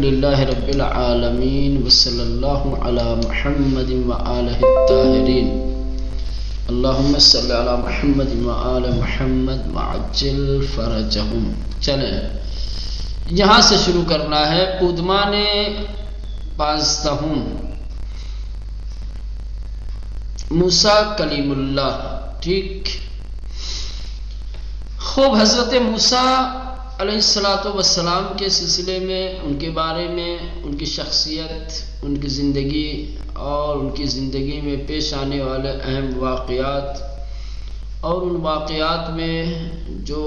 للہ رب العالمین وصلی اللہ علی محمد وآلہ الطاہرین اللہم صلی علی محمد وآل محمد وعجل فرجہم۔ چلیں یہاں سے شروع کرنا ہے۔ پودمان پانزدہم موسیٰ کلیم اللہ۔ ٹھیک، خوب حضرت موسیٰ علیہ السلام کے سلسلے میں، ان کے بارے میں، ان کی شخصیت، ان کی زندگی اور ان کی زندگی میں پیش آنے والے اہم واقعات اور ان واقعات میں جو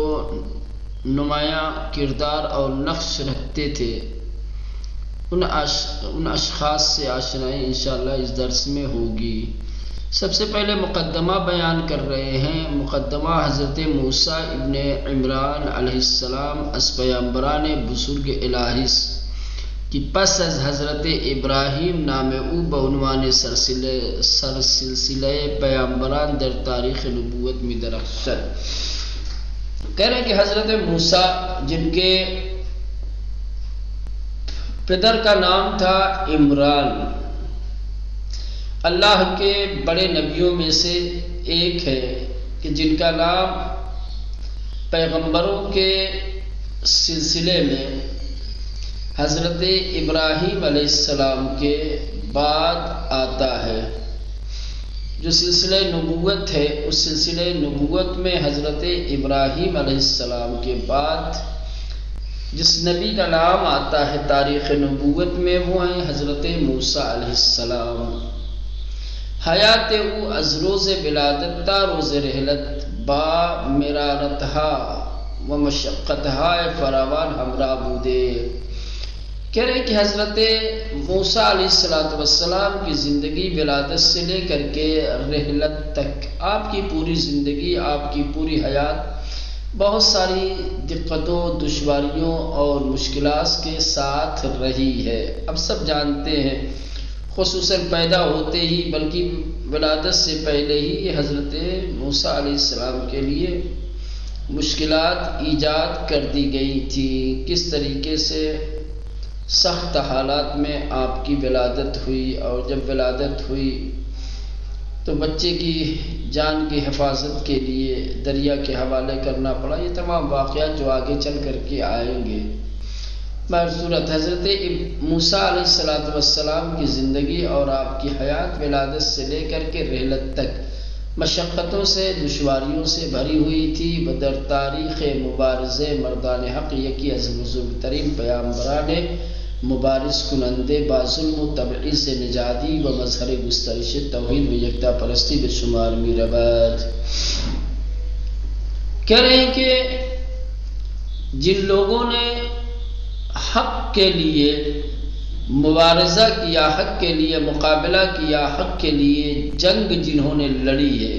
نمایاں کردار اور نقش رکھتے تھے ان اشخاص سے آشنائی انشاءاللہ اس درس میں ہوگی۔ سب سے پہلے مقدمہ بیان کر رہے ہیں۔ مقدمہ حضرت موسیٰ ابن عمران علیہ السلام از پیامبران بزرگ الہی کی پس از حضرت ابراہیم نام او بعنوان سلسلہ پیامبران در تاریخ نبوت میں درخشد۔ کہہ رہے ہیں کہ حضرت موسیٰ جن کے پدر کا نام تھا عمران، اللہ کے بڑے نبیوں میں سے ایک ہے کہ جن کا نام پیغمبروں کے سلسلے میں حضرت ابراہیم علیہ السلام کے بعد آتا ہے۔ جو سلسلہ نبوت ہے اس سلسلہ نبوت میں حضرت ابراہیم علیہ السلام کے بعد جس نبی کا نام آتا ہے تاریخ نبوت میں وہ ہیں حضرت موسیٰ علیہ السلام۔ حیات او از روز ولادت تا روز رحلت با مرارتہا و مشقتہا فراوان ہمراہ بودے۔ کہہ رہے کہ حضرت موسیٰ علیہ السلام کی زندگی ولادت سے لے کر کے رحلت تک آپ کی پوری زندگی، آپ کی پوری حیات بہت ساری دقتوں، دشواریوں اور مشکلات کے ساتھ رہی ہے۔ اب سب جانتے ہیں، خصوصاً پیدا ہوتے ہی بلکہ ولادت سے پہلے ہی حضرت موسیٰ علیہ السلام کے لیے مشکلات ایجاد کر دی گئی تھی۔ کس طریقے سے سخت حالات میں آپ کی ولادت ہوئی، اور جب ولادت ہوئی تو بچے کی جان کی حفاظت کے لیے دریا کے حوالے کرنا پڑا۔ یہ تمام واقعات جو آگے چل کر کے آئیں گے۔ بہرصورت حضرت موسیٰ علیہ السلام کی زندگی اور آپ کی حیات ولادت سے لے کر کے رحلت تک مشقتوں سے، دشواریوں سے بھری ہوئی تھی۔ بدر تاریخ مبارزے مردان حق یکی از بزرگ ترین پیامبران مبارز کنندے با ظلم و تبعیض نژادی و مظہر گسترش توحید و یکتا پرستی به شمار می رود۔ کہہ رہے ہیں کہ جن لوگوں نے حق کے لیے مبارزہ کیا، حق کے لیے مقابلہ کیا، حق کے لیے جنگ جنہوں نے لڑی ہے،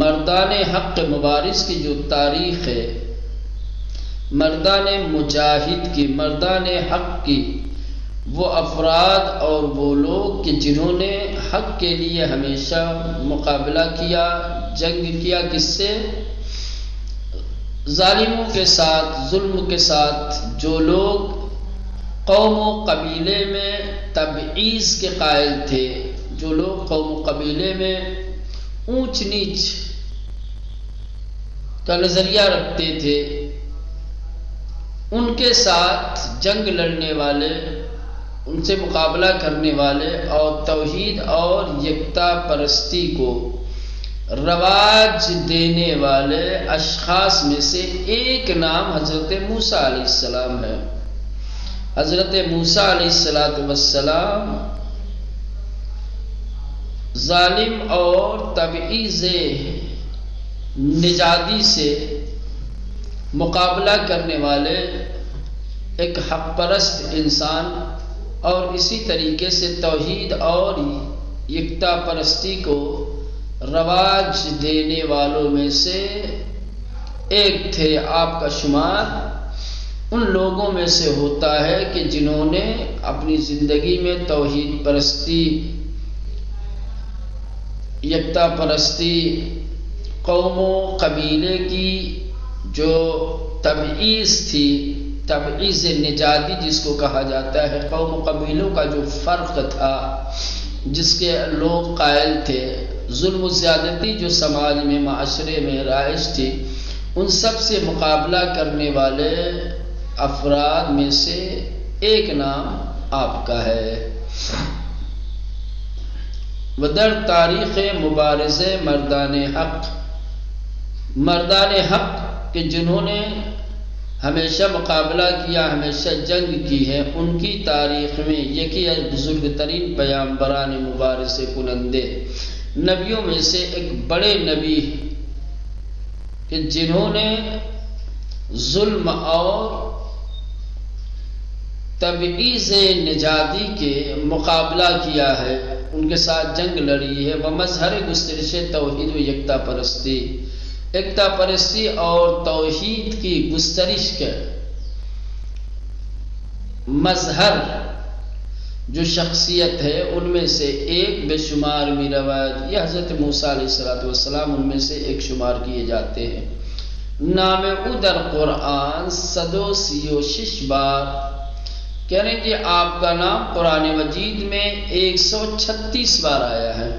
مردان حق مبارز کی جو تاریخ ہے، مردان مجاہد کی، مردان حق کی، وہ افراد اور وہ لوگ کہ جنہوں نے حق کے لیے ہمیشہ مقابلہ کیا، جنگ کیا، کس سے؟ ظالموں کے ساتھ، ظلم کے ساتھ۔ جو لوگ قوم و قبیلے میں تبعیض کے قائل تھے، جو لوگ قوم و قبیلے میں اونچ نیچ کا نظریہ رکھتے تھے، ان کے ساتھ جنگ لڑنے والے، ان سے مقابلہ کرنے والے اور توحید اور یکتا پرستی کو رواج دینے والے اشخاص میں سے ایک نام حضرت موسیٰ علیہ السلام ہے۔ حضرت موسیٰ علیہ السلام ظالم اور تبعیض نژادی سے مقابلہ کرنے والے ایک حق پرست انسان اور اسی طریقے سے توحید اور یکتا پرستی کو رواج دینے والوں میں سے ایک تھے۔ آپ کا شمار ان لوگوں میں سے ہوتا ہے کہ جنہوں نے اپنی زندگی میں توحید پرستی، یکتا پرستی، قوم و قبیلے کی جو تبعیض تھی تبعیض نژادی جس کو کہا جاتا ہے، قوم و قبیلوں کا جو فرق تھا جس کے لوگ قائل تھے، ظلم و زیادتی جو سماج میں معاشرے میں رائج تھی، ان سب سے مقابلہ کرنے والے افراد میں سے ایک نام آپ کا ہے۔ ودر تاریخ مبارزے مردان حق کہ جنہوں نے ہمیشہ مقابلہ کیا، ہمیشہ جنگ کی ہے، ان کی تاریخ میں یکی بزرگ ترین پیامبران مبارزے کنندے نبیوں میں سے ایک بڑے نبی کہ جنہوں نے ظلم اور تبعیض نژادی کے مقابلہ کیا ہے، ان کے ساتھ جنگ لڑی ہے۔ وہ مظہر گسترش توحید و یکتا پرستی اور توحید کی گسترش کے مظہر جو شخصیت ہے ان میں سے ایک بے شمار بھی روایت یہ حضرت موسیٰ علیہ السلام ان میں سے ایک شمار کیے جاتے ہیں۔ نام او در قرآن 136 بار، کہنے کہ آپ کا نام قرآن مجید میں 136 بار آیا ہے۔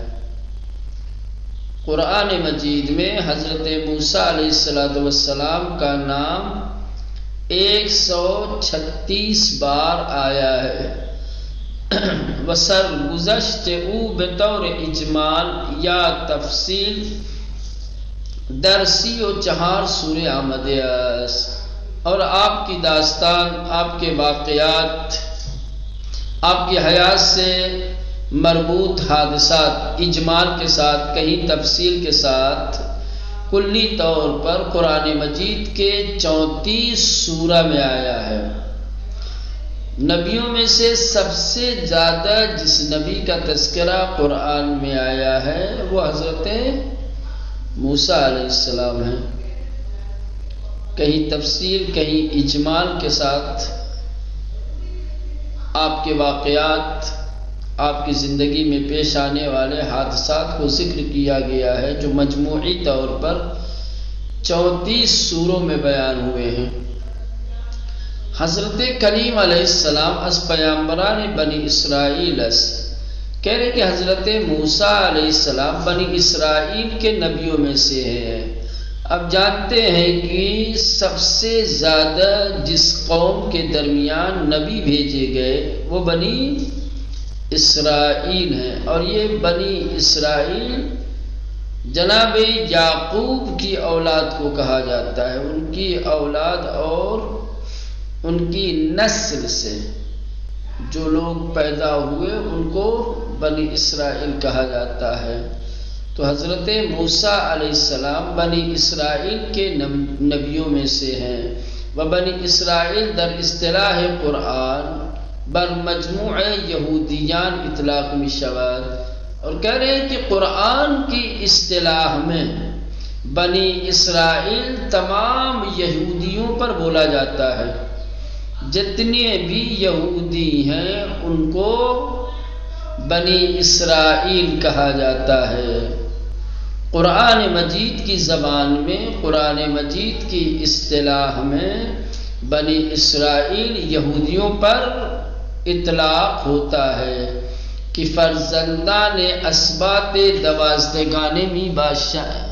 قرآن مجید میں حضرت موسیٰ علیہ السلام کا نام 136 بار آیا ہے۔ وسرگزشت او بطور اجمال یا تفصیل در 34 سورہ آمده است، اور آپ کی داستان، آپ کے واقعات، آپ کی حیات سے مربوط حادثات اجمال کے ساتھ، کہیں تفصیل کے ساتھ، کلی طور پر قرآن مجید کے 34 سورہ میں آیا ہے۔ نبیوں میں سے سب سے زیادہ جس نبی کا تذکرہ قرآن میں آیا ہے وہ حضرت موسیٰ علیہ السلام ہیں، کہیں تفصیل کہیں اجمال کے ساتھ آپ کے واقعات، آپ کی زندگی میں پیش آنے والے حادثات کو ذکر کیا گیا ہے، جو مجموعی طور پر 34 سوروں میں بیان ہوئے ہیں۔ حضرت کلیم علیہ السلام از پیامبران بنی اسرائیل کہہ رہے کہ حضرت موسیٰ علیہ السلام بنی اسرائیل کے نبیوں میں سے ہیں۔ اب جانتے ہیں کہ سب سے زیادہ جس قوم کے درمیان نبی بھیجے گئے وہ بنی اسرائیل ہیں، اور یہ بنی اسرائیل جناب یعقوب کی اولاد کو کہا جاتا ہے۔ ان کی اولاد اور ان کی نسل سے جو لوگ پیدا ہوئے ان کو بنی اسرائیل کہا جاتا ہے۔ تو حضرت موسیٰ علیہ السلام بنی اسرائیل کے نبیوں میں سے ہیں۔ وہ بنی اسرائیل در اصطلاح قرآن بر مجموع یہودیان اطلاق می شود، اور کہہ رہے ہیں کہ قرآن کی اصطلاح میں بنی اسرائیل تمام یہودیوں پر بولا جاتا ہے۔ جتنے بھی یہودی ہیں ان کو بنی اسرائیل کہا جاتا ہے۔ قرآن مجید کی زبان میں، قرآن مجید کی اصطلاح میں بنی اسرائیل یہودیوں پر اطلاق ہوتا ہے کہ فرزندان اسباط دوازدگان می باشد،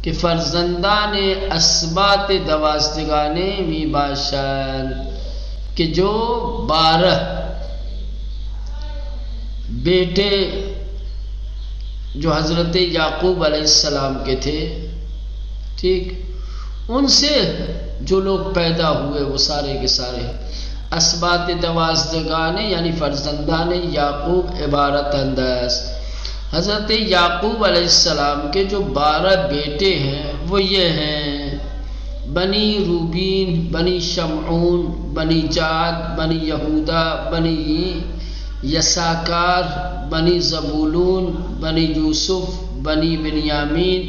کہ فرزندان اسباط دوازدگان می باشد، کہ جو 12 بیٹے جو حضرت یعقوب علیہ السلام کے تھے، ٹھیک، ان سے جو لوگ پیدا ہوئے وہ سارے کے سارے اسباط دوازدگان یعنی فرزندان یعقوب عبارت انداز۔ حضرت یعقوب علیہ السلام کے جو 12 بیٹے ہیں وہ یہ ہیں: بنی روبین، بنی شمعون، بنی جاد، بنی یہودا، بنی یساکار، بنی زبولون، بنی یوسف، بنی بنیامین،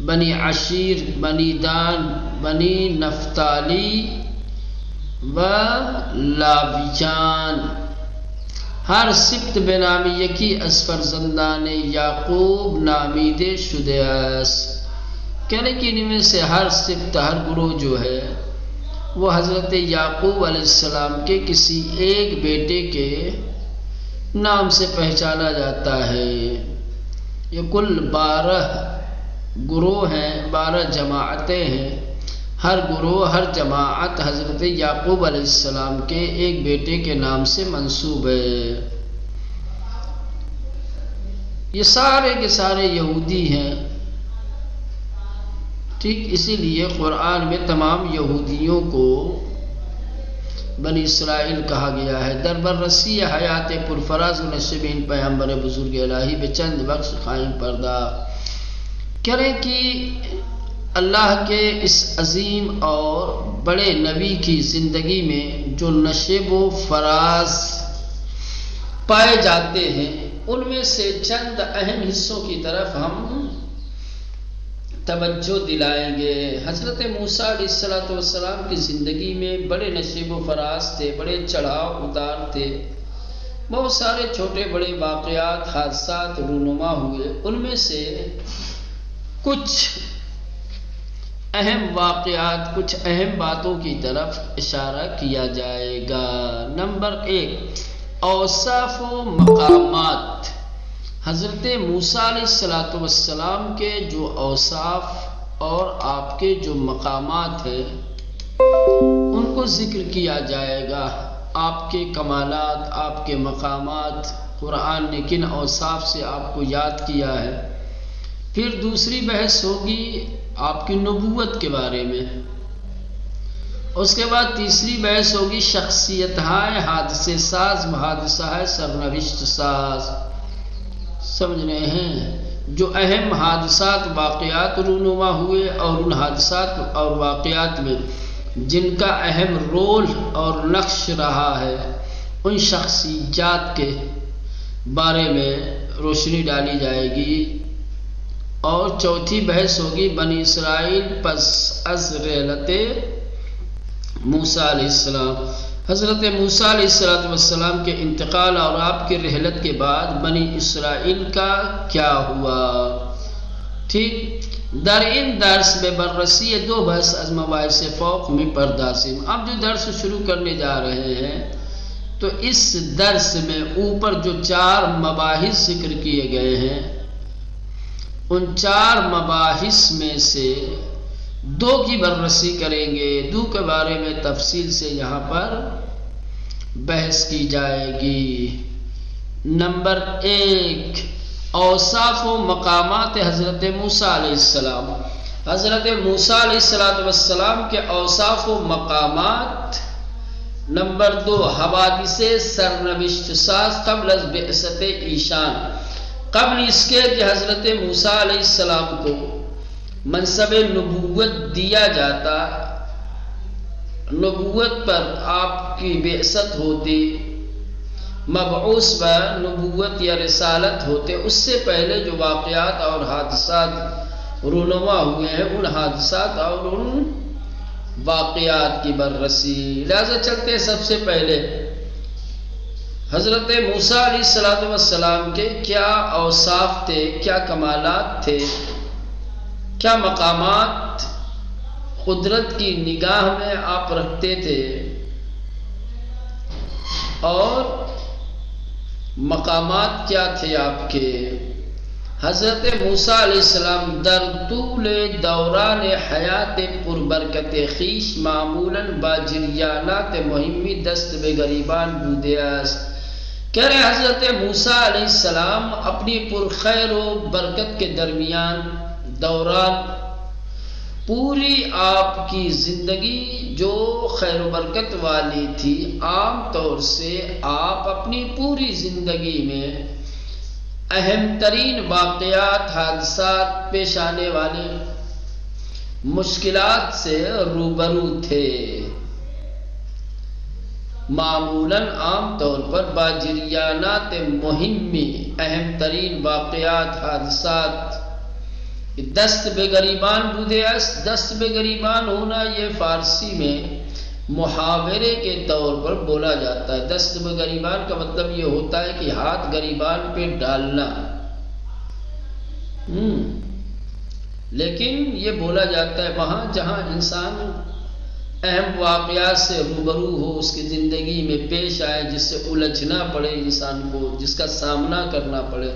بنی عشیر، بنی دان، بنی نفتالی و لاویان۔ ہر سبت به نام یکی از فرزندان یعقوب نامیده شده است، کہنے کہ ان میں سے ہر سبت، ہر گروہ جو ہے وہ حضرت یعقوب علیہ السلام کے کسی ایک بیٹے کے نام سے پہچانا جاتا ہے۔ یہ کل 12 گروہ ہیں، 12 جماعتیں ہیں۔ ہر گروہ، ہر جماعت حضرت یعقوب علیہ السلام کے ایک بیٹے کے نام سے منسوب ہے۔ یہ سارے کے سارے یہودی ہیں، ٹھیک۔ اسی لیے قرآن میں تمام یہودیوں کو بنی اسرائیل کہا گیا ہے۔ در بررسی حیات پرفراز و نشبین پیغمبر بزرگ الہی بے چند بخش قائم پردہ کریں کہ اللہ کے اس عظیم اور بڑے نبی کی زندگی میں جو نشیب و فراز پائے جاتے ہیں ان میں سے چند اہم حصوں کی طرف ہم توجہ دلائیں گے۔ حضرت موسیٰ علیہ السلام کی زندگی میں بڑے نشیب و فراز تھے، بڑے چڑھاؤ اتار تھے، بہت سارے چھوٹے بڑے واقعات، حادثات رونما ہوئے۔ ان میں سے کچھ اہم واقعات، کچھ اہم باتوں کی طرف اشارہ کیا جائے گا۔ نمبر 1، اوصاف و مقامات۔ حضرت موسیٰ علیہ السلام کے جو اوصاف اور آپ کے جو مقامات ہیں ان کو ذکر کیا جائے گا۔ آپ کے کمالات، آپ کے مقامات، قرآن نے کن اوصاف سے آپ کو یاد کیا ہے۔ پھر دوسری بحث ہوگی آپ کی نبوت کے بارے میں۔ اس کے بعد تیسری بحث ہوگی شخصیت ہے حادثے ساز، محادثہ ہے سرنوشت ساز۔ سمجھ رہے ہیں؟ جو اہم حادثات، واقعات رونما ہوئے اور ان حادثات اور واقعات میں جن کا اہم رول اور نقش رہا ہے ان شخصیات کے بارے میں روشنی ڈالی جائے گی۔ اور چوتھی بحث ہوگی بنی اسرائیل پس از رحلت موسیٰ علیہ السلام، حضرت موسیٰ علیہ السلام کے انتقال اور آپ کے رحلت کے بعد بنی اسرائیل کا کیا ہوا، ٹھیک۔ در ان درس میں بررسی 2 بحث از مباحث فوق میں پردازیم۔ اب جو درس شروع کرنے جا رہے ہیں تو اس درس میں اوپر جو 4 مباحث ذکر کیے گئے ہیں ان 4 مباحث میں سے 2 کی بررسی کریں گے۔ 2 کے بارے میں تفصیل سے یہاں پر بحث کی جائے گی۔ نمبر 1، اوصاف و مقامات حضرت موسیٰ علیہ السلام۔ حضرت موسیٰ علیہ السلام کے اوصاف و مقامات۔ نمبر 2، حوادث سرنوشت ساز قبل از بعثت ایشان۔ قبل اس کے کہ حضرت موسیٰ علیہ السلام کو منصب نبوت دیا جاتا، نبوت پر آپ کی بعثت ہوتی، مبعوث پر نبوت یا رسالت ہوتے، اس سے پہلے جو واقعات اور حادثات رونما ہوئے ہیں ان حادثات اور ان واقعات کی بررسی۔ لہذا چلتے سب سے پہلے حضرت موسیٰ علیہ السلام کے کیا اوصاف تھے، کیا کمالات تھے، کیا مقامات قدرت کی نگاہ میں آپ رکھتے تھے، اور مقامات کیا تھے آپ کے۔ حضرت موسیٰ علیہ السلام در طول دوران حیات پربرکت خویش معمولاً با جریانات مهمی دست به گریبان بوده است۔ کہہ رہے حضرت موسیٰ علیہ السلام اپنی پرخیر و برکت کے درمیان دوران پوری آپ کی زندگی جو خیر و برکت والی تھی، عام طور سے آپ اپنی پوری زندگی میں اہم ترین واقعات، حادثات، پیش آنے والے مشکلات سے روبرو تھے۔ معمولاً عام طور پر باجریانات مہمی، اہم ترین واقعات، حادثات، دست بے گریبان بودے است۔ دست بے گریبان ہونا یہ فارسی میں محاورے کے طور پر بولا جاتا ہے۔ دست بے گریبان کا مطلب یہ ہوتا ہے کہ ہاتھ گریبان پہ ڈالنا۔ لیکن یہ بولا جاتا ہے وہاں جہاں انسان اہم واقعات سے روبرو ہو، اس کی زندگی میں پیش آئے، جس سے الجھنا پڑے انسان کو، جس کا سامنا کرنا پڑے۔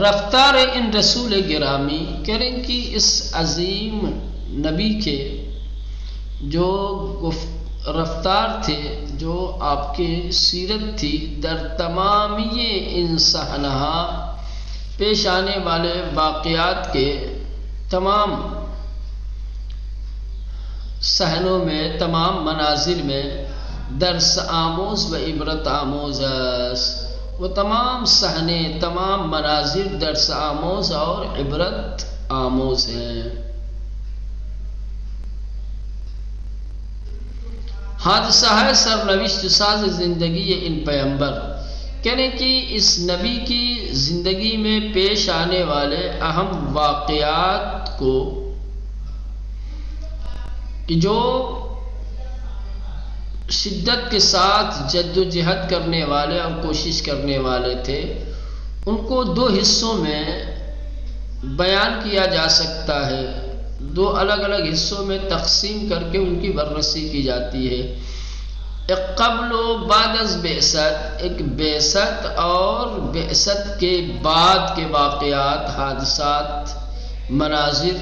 رفتار ان رسول گرامی کہہ رہے ہیں کہ اس عظیم نبی کے جو رفتار تھے، جو آپ کی سیرت تھی، در تمامی انسانہ پیش آنے والے واقعات کے تمام صحنوں میں، تمام مناظر میں درس آموز و عبرت آموز، وہ تمام صحنے، تمام مناظر درس آموز اور عبرت آموز ہیں۔ حادثہ ہے سرنوشت ساز زندگی ان پیغمبر، کہنے کہ اس نبی کی زندگی میں پیش آنے والے اہم واقعات کو کہ جو شدت کے ساتھ جد و جہد کرنے والے اور کوشش کرنے والے تھے، ان کو دو حصوں میں بیان کیا جا سکتا ہے، دو الگ الگ حصوں میں تقسیم کر کے ان کی بررسی کی جاتی ہے۔ ایک قبل و بعد از بعثت، ایک بعثت اور بعثت کے بعد کے واقعات، حادثات، مناظر،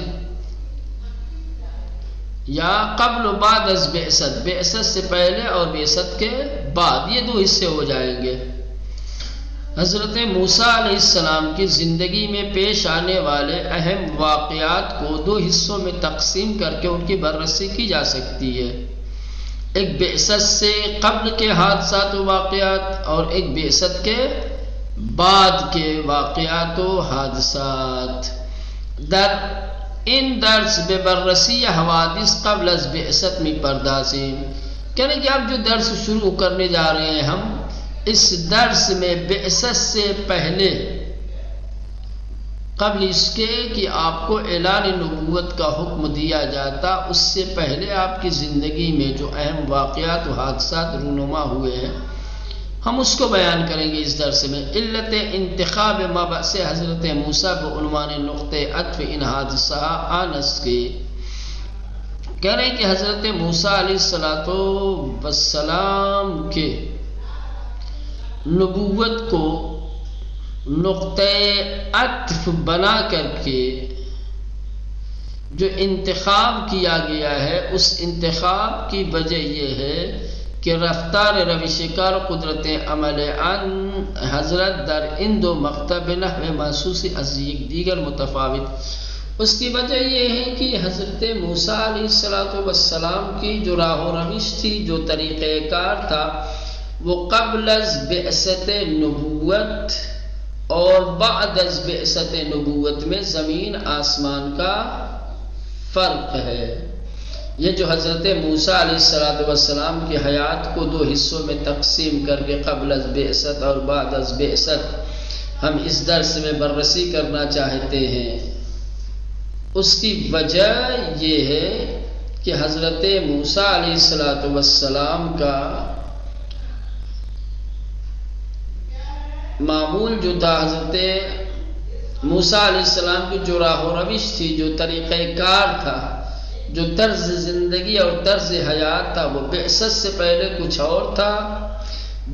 یا قبل و بعد از بعثت، بعثت سے پہلے اور بعثت کے بعد، یہ دو حصے ہو جائیں گے۔ حضرت موسیٰ علیہ السلام کی زندگی میں پیش آنے والے اہم واقعات کو دو حصوں میں تقسیم کر کے ان کی بررسی کی جا سکتی ہے، ایک بعثت سے قبل کے حادثات و واقعات اور ایک بعثت کے بعد کے واقعات و حادثات۔ در ان درس بے بررسی حوادث قبل از بعثت میں پردازیں، کہنے کہ اب جو درس شروع کرنے جا رہے ہیں ہم، اس درس میں بعثت سے پہلے، قبل اس کے کہ آپ کو اعلان نبوت کا حکم دیا جاتا، اس سے پہلے آپ کی زندگی میں جو اہم واقعات و حادثات رونما ہوئے ہیں، ہم اس کو بیان کریں گے اس درس میں۔ علت انتخاب مبعث حضرت موسیٰ بعنوان نقطۂ عطف ان حادثہ آنس کے، کہہ رہے ہیں کہ حضرت موسیٰ علیہ السلام کے نبوت کو نقطۂ عطف بنا کر کے جو انتخاب کیا گیا ہے، اس انتخاب کی وجہ یہ ہے کہ رفتار روش کار قدرت عمل ان حضرت در ان دو مکتب نحو محسوس از یک دیگر متفاوت، اس کی وجہ یہ ہے کہ حضرت موسیٰ علیہ السلام کی جو راہ و روش تھی، جو طریقہ کار تھا، وہ قبل از بعثت نبوت اور بعد از بعثت نبوت میں زمین آسمان کا فرق ہے۔ یہ جو حضرت موسیٰ علیہ السلام کی حیات کو دو حصوں میں تقسیم کر کے قبل از بعثت اور بعد از بعثت ہم اس درس میں بررسی کرنا چاہتے ہیں، اس کی وجہ یہ ہے کہ حضرت موسیٰ علیہ السلام کا معمول جو تھا، حضرت موسیٰ علیہ السلام کی جو راہ و روش تھی، جو طریقہ کار تھا، جو طرز زندگی اور طرز حیات تھا، وہ بعثت سے پہلے کچھ اور تھا،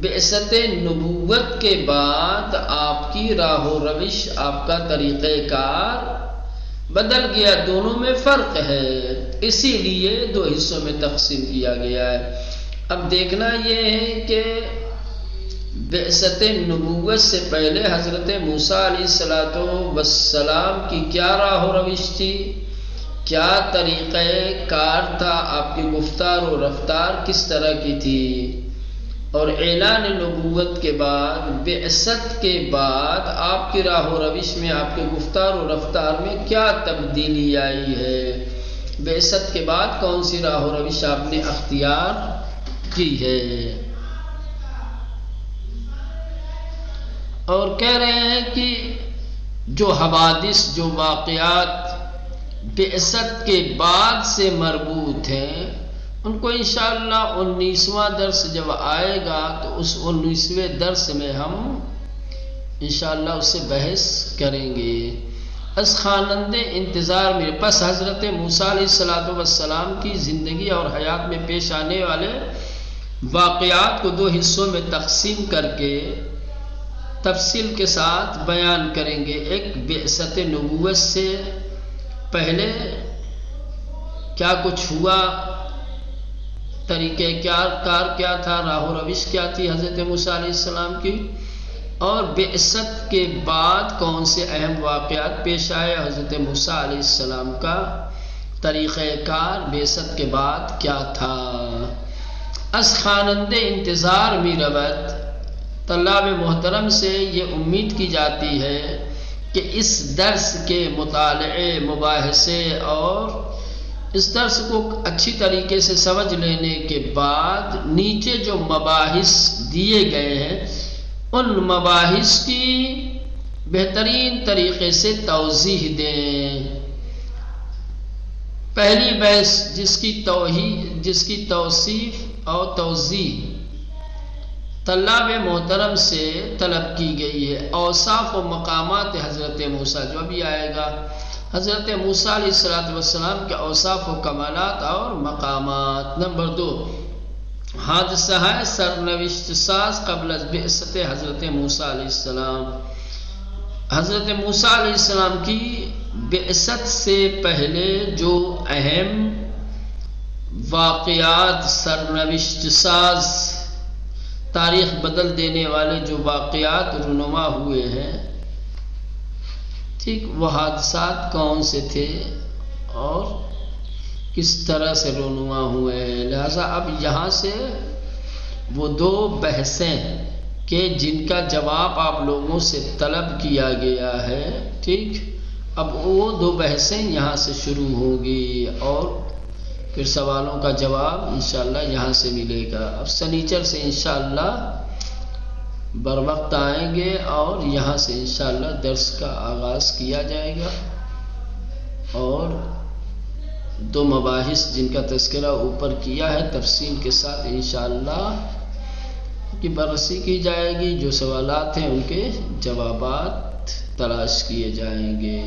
بعثت نبوت کے بعد آپ کی راہ و روش، آپ کا طریقہ کار بدل گیا، دونوں میں فرق ہے، اسی لیے دو حصوں میں تقسیم کیا گیا ہے۔ اب دیکھنا یہ ہے کہ بعثت نبوت سے پہلے حضرت موسیٰ علیہ السلام کی کیا راہ و روش تھی، کیا طریقہ کار تھا، آپ کی گفتار و رفتار کس طرح کی تھی، اور اعلان نبوت کے بعد، بعثت کے بعد آپ کی راہ و روش میں، آپ کے گفتار و رفتار میں کیا تبدیلی آئی ہے، بعثت کے بعد کون سی راہ و روش آپ نے اختیار کی ہے۔ اور کہہ رہے ہیں کہ جو حوادث، جو واقعات بعثت کے بعد سے مربوط ہیں، ان کو انشاءاللہ 19واں درس جب آئے گا تو اس 19ویں درس میں ہم انشاءاللہ اس سے بحث کریں گے۔ از خوانند انتظار میرے پس حضرت موسیٰ علیہ السلام کی زندگی اور حیات میں پیش آنے والے واقعات کو دو حصوں میں تقسیم کر کے تفصیل کے ساتھ بیان کریں گے۔ ایک بعثت نبوت سے پہلے کیا کچھ ہوا، طریقہ کار کیا تھا، راہ و روش کیا تھی حضرت موسیٰ علیہ السلام کی، اور بعثت کے بعد کون سے اہم واقعات پیش آئے حضرت موسیٰ علیہ السلام کا طریقہ کار بعثت کے بعد کیا تھا۔ از خوانند انتظار می رود، طلاب محترم سے یہ امید کی جاتی ہے کہ اس درس کے مطالعے، مباحثے اور اس درس کو اچھی طریقے سے سمجھ لینے کے بعد نیچے جو مباحث دیے گئے ہیں ان مباحث کی بہترین طریقے سے توضیح دیں۔ پہلی بحث جس کی توصیف اور توضیح طلاب محترم سے طلب کی گئی ہے، اوصاف و مقامات حضرت موسیٰ، جو ابھی آئے گا، حضرت موسیٰ علیہ السلام کے اوصاف و کمالات اور مقامات۔ نمبر 2، حادثہ ہے سرنوشت ساز قبل از بعثت حضرت موسیٰ علیہ السلام۔ حضرت موسیٰ علیہ السلام کی بعثت سے پہلے جو اہم واقعات، سرنوشت ساز، تاریخ بدل دینے والے جو واقعات رونما ہوئے ہیں، ٹھیک، وہ حادثات کون سے تھے اور کس طرح سے رونما ہوئے ہیں۔ لہذا اب یہاں سے وہ دو بحثیں کہ جن کا جواب آپ لوگوں سے طلب کیا گیا ہے، ٹھیک، اب وہ دو بحثیں یہاں سے شروع ہوں گی اور پھر سوالوں کا جواب انشاءاللہ یہاں سے ملے گا۔ اب سنیچر سے انشاءاللہ بر وقت آئیں گے اور یہاں سے انشاءاللہ درس کا آغاز کیا جائے گا، اور دو مباحث جن کا تذکرہ اوپر کیا ہے تفصیل کے ساتھ انشاءاللہ کی بررسی کی جائے گی، جو سوالات ہیں ان کے جوابات تلاش کیے جائیں گے۔